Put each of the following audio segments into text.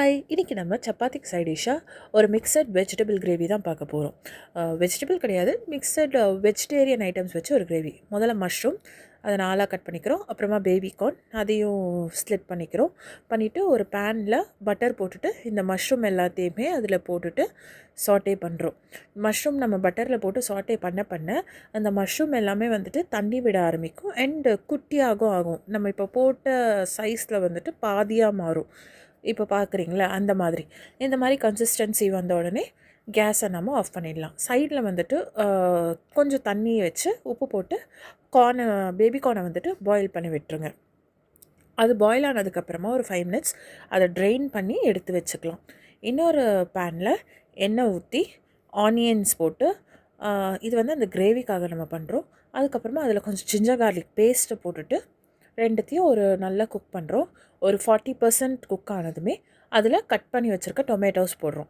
Hi, இன்றைக்கி நம்ம சப்பாத்திக்கு சைட் டிஷ்ஷாக ஒரு மிக்சட் வெஜிடபிள் கிரேவி தான் பார்க்க போகிறோம். வெஜிடபிள் கிடையாது, மிக்சட் வெஜிடேரியன் ஐட்டம்ஸ் வச்சு ஒரு கிரேவி. முதல்ல மஷ்ரூம் அதை 4ஆக கட் பண்ணிக்கிறோம். அப்புறமா பேபி கார்ன் அதையும் ஸ்லிட் பண்ணிக்கிறோம். பண்ணிவிட்டு ஒரு பேனில் பட்டர் போட்டுட்டு இந்த மஷ்ரூம் எல்லாத்தையுமே அதில் போட்டுட்டு சாட்டே பண்ணுறோம். மஷ்ரூம் நம்ம பட்டரில் போட்டு சாட்டே பண்ண அந்த மஷ்ரூம் எல்லாமே வந்துட்டு தண்ணி விட ஆரம்பிக்கும் அண்டு குட்டியாகவும் ஆகும். நம்ம இப்போ போட்ட சைஸில் வந்துட்டு பாதியாக மாறும். இப்போ பார்க்குறீங்களா, அந்த மாதிரி இந்த மாதிரி கன்சிஸ்டன்சி வந்த உடனே கேஸை நம்ம ஆஃப் பண்ணிடலாம். சைடில் வந்துட்டு கொஞ்சம் தண்ணி வச்சு உப்பு போட்டு பேபி கார்னை வந்துட்டு பாயில் பண்ணி விட்டுருங்க. அது பாயில் ஆனதுக்கப்புறமா ஒரு 5 minutes அதை ட்ரெயின் பண்ணி எடுத்து வச்சுக்கலாம். இன்னொரு பேனில் எண்ணெய் ஊற்றி ஆனியன்ஸ் போட்டு இது வந்து அந்த கிரேவிக்காக நம்ம பண்ணுறோம். அதுக்கப்புறமா அதில் கொஞ்சம் ஜிஞ்சர் கார்லிக் பேஸ்ட்டை போட்டுட்டு ரெண்டுத்தையும் ஒரு நல்லா குக் பண்ணுறோம். ஒரு 40% குக் ஆனதுமே அதில் கட் பண்ணி வச்சுருக்க டொமேட்டோஸ் போடுறோம்.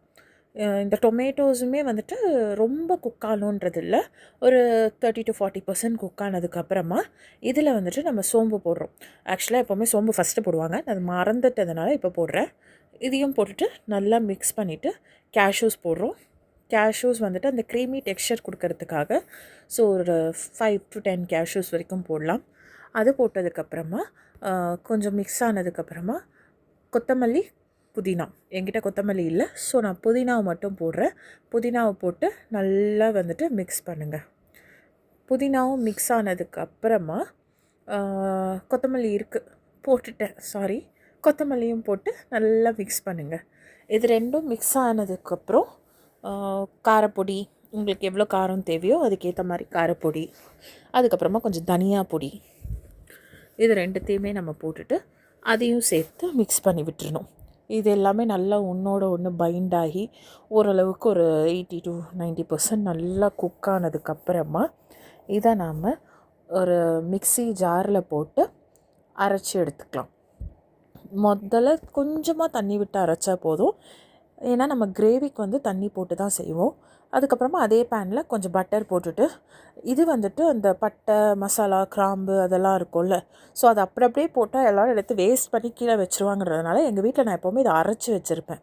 இந்த டொமேட்டோஸுமே வந்துட்டு ரொம்ப குக் ஆகணுன்றது இல்லை, ஒரு 30 to 40% குக் ஆனதுக்கப்புறமா இதில் வந்துட்டு நம்ம சோம்பு போடுறோம். ஆக்சுவலாக எப்போவுமே சோம்பு ஃபஸ்ட்டு போடுவாங்க, அது மறந்துட்டதுனால இப்போ போடுறேன். இதையும் போட்டுட்டு நல்லா மிக்ஸ் பண்ணிவிட்டு கேஷ்யூஸ் போடுறோம். கேஷ்யூஸ் வந்துட்டு அந்த க்ரீமி டெக்ஸ்சர் கொடுக்கறதுக்காக ஸோ ஒரு 5 to 10 கேஷ்யூஸ் வரைக்கும் போடலாம். அது போட்டதுக்கப்புறமா கொஞ்சம் மிக்ஸ் ஆனதுக்கப்புறமா கொத்தமல்லி, புதினா. என்கிட்ட கொத்தமல்லி இல்லை, ஸோ நான் புதினாவை மட்டும் போடுறேன். புதினாவை போட்டு நல்லா வந்துட்டு மிக்ஸ் பண்ணுங்கள். புதினாவும் மிக்ஸ் ஆனதுக்கப்புறமா கொத்தமல்லி கொத்தமல்லியும் போட்டு நல்லா மிக்ஸ் பண்ணுங்கள். இது ரெண்டும் மிக்ஸ் ஆனதுக்கப்புறம் காரப்பொடி, உங்களுக்கு எவ்வளோ காரம் தேவையோ அதுக்கேற்ற மாதிரி காரப்பொடி, அதுக்கப்புறமா கொஞ்சம் தனியா பொடி, இது ரெண்டுத்தையுமே நம்ம போட்டுட்டு அதையும் சேர்த்து மிக்ஸ் பண்ணி விட்டுறணும். இது எல்லாமே நல்லா ஒன்றோட ஒன்று பைண்ட் ஆகி ஓரளவுக்கு ஒரு 80 to 90% நல்லா குக் ஆனதுக்கப்புறமா இதை நாம் ஒரு மிக்ஸி ஜாரில் போட்டு அரைச்சி எடுத்துக்கலாம். முதல்ல கொஞ்சமாக தண்ணி விட்டு அரைச்சா போதும், ஏன்னா நம்ம கிரேவிக்கு வந்து தண்ணி போட்டு தான் செய்வோம். அதுக்கப்புறமா அதே பேனில் கொஞ்சம் பட்டர் போட்டுட்டு இது வந்துட்டு அந்த பட்டை, மசாலா, கிராம்பு அதெல்லாம் இருக்கும்ல, ஸோ அது அப்படியே போட்டால் எல்லோரும் எடுத்து வேஸ்ட் பண்ணி கீழே வச்சுருவாங்கிறதுனால எங்கள் வீட்டில் நான் எப்போவுமே இதை அரைச்சி வச்சுருப்பேன்.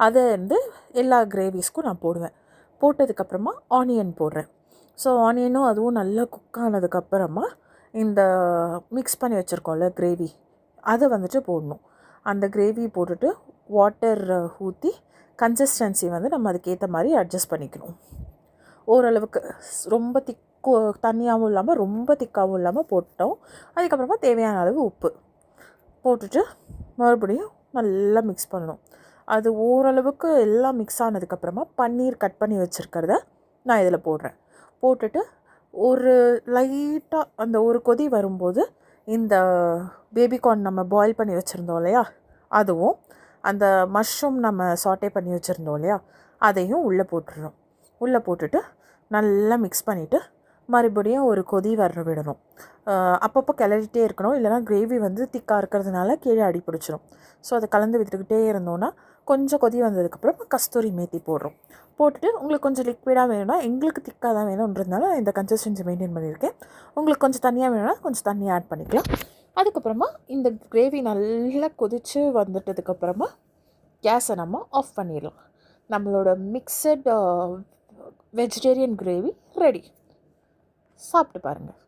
அதை வந்து எல்லா கிரேவிஸ்க்கும் நான் போடுவேன். போட்டதுக்கப்புறமா ஆனியன் போடுறேன். ஸோ ஆனியனும் அதுவும் நல்லா குக் ஆனதுக்கப்புறமா இந்த மிக்ஸ் பண்ணி வச்சுருக்கோம்ல கிரேவி, அதை வந்துட்டு போடணும். அந்த கிரேவி போட்டுட்டு வாட்டர் ஊற்றி கன்சிஸ்டன்சி வந்து நம்ம அதுக்கேற்ற மாதிரி அட்ஜஸ்ட் பண்ணிக்கணும். ஓரளவுக்கு ரொம்ப தண்ணியாகவும் இல்லாமல் ரொம்ப திக்காகவும் இல்லாமல் போட்டோம். அதுக்கப்புறமா தேவையான அளவு உப்பு போட்டுட்டு மறுபடியும் நல்லா மிக்ஸ் பண்ணணும். அது ஓரளவுக்கு எல்லாம் மிக்ஸ் ஆனதுக்கப்புறமா பன்னீர் கட் பண்ணி வச்சுருக்கிறத நான் இதில் போடுறேன். போட்டுட்டு ஒரு லைட்டாக அந்த ஒரு கொதி வரும்போது இந்த பேபிகார்ன் நம்ம பாயில் பண்ணி வச்சுருந்தோம் இல்லையா, அதுவும் அந்த மஷ்ரூம் நம்ம சாட்டே பண்ணி வச்சுருந்தோம் இல்லையா, அதையும் உள்ளே போட்டுடணும். உள்ளே போட்டுட்டு நல்லா மிக்ஸ் பண்ணிவிட்டு மறுபடியும் ஒரு கொதி வர விடணும். அப்பப்போ கிளறிட்டே இருக்கணும், இல்லைனா கிரேவி வந்து திக்காக இருக்கிறதுனால கீழே அடி பிடிச்சிடும். ஸோ அதை கலந்து விட்டுக்கிட்டே இருந்தோன்னா கொஞ்சம் கொதி வந்ததுக்கப்புறம் கஸ்தூரி மேத்தி போடுறோம். போட்டுட்டு உங்களுக்கு கொஞ்சம் லிக்விடாக வேணும்னா, எங்களுக்கு திக்காக தான் வேணுன்றதுனால இந்த கன்சிஸ்டன்சி மெயின்டைன் பண்ணியிருக்கேன். உங்களுக்கு கொஞ்சம் தண்ணியாக வேணும்னா கொஞ்சம் தண்ணி ஆட் பண்ணிக்கலாம். அதுக்கப்புறமா இந்த கிரேவி நல்லா கொதித்து வந்துட்டதுக்கப்புறமா கேஸை நம்ம ஆஃப் பண்ணிடலாம். நம்மளோட மிக்சட் வெஜிடேரியன் கிரேவி ரெடி. சாப்பிட்டு பாருங்கள்.